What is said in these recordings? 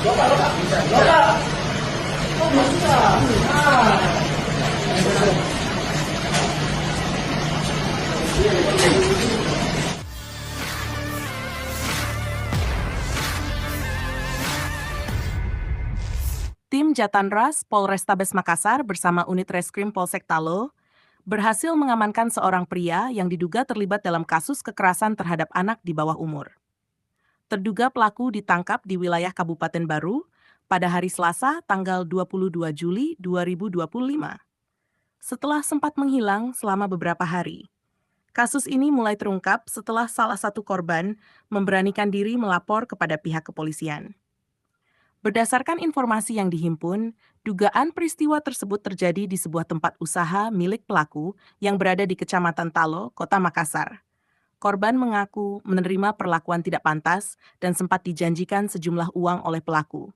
Tim Jatanras Polrestabes Makassar bersama unit reskrim Polsek Talo berhasil mengamankan seorang pria yang diduga terlibat dalam kasus kekerasan terhadap anak di bawah umur. Terduga pelaku ditangkap di wilayah Kabupaten Baru pada hari Selasa tanggal 22 Juli 2025. Setelah sempat menghilang selama beberapa hari. Kasus ini mulai terungkap setelah salah satu korban memberanikan diri melapor kepada pihak kepolisian. Berdasarkan informasi yang dihimpun, dugaan peristiwa tersebut terjadi di sebuah tempat usaha milik pelaku yang berada di Kecamatan Talo, Kota Makassar. Korban mengaku menerima perlakuan tidak pantas dan sempat dijanjikan sejumlah uang oleh pelaku.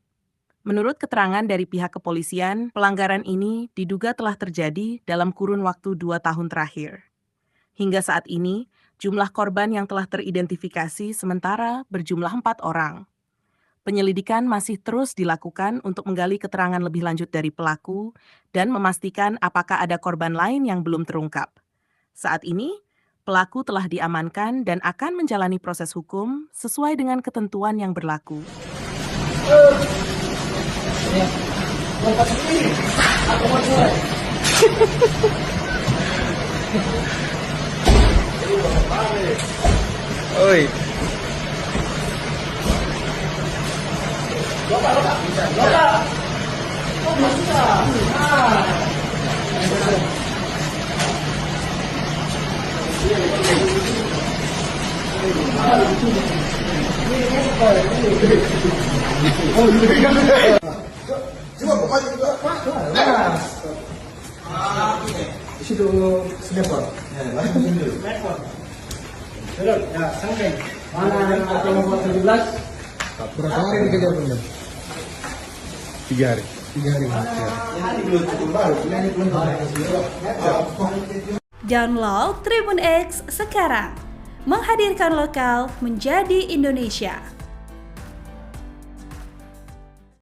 Menurut keterangan dari pihak kepolisian, pelanggaran ini diduga telah terjadi dalam kurun waktu 2 tahun terakhir. Hingga saat ini, jumlah korban yang telah teridentifikasi sementara berjumlah 4 orang. Penyelidikan masih terus dilakukan untuk menggali keterangan lebih lanjut dari pelaku dan memastikan apakah ada korban lain yang belum terungkap. Saat ini, pelaku telah diamankan dan akan menjalani proses hukum sesuai dengan ketentuan yang berlaku. Oi. Situ snapper. Ya, sampai. Mana nomor 17? Berapa hari kejadiannya? 3 hari. 3 hari. Download Tribun X sekarang. Menghadirkan lokal menjadi Indonesia.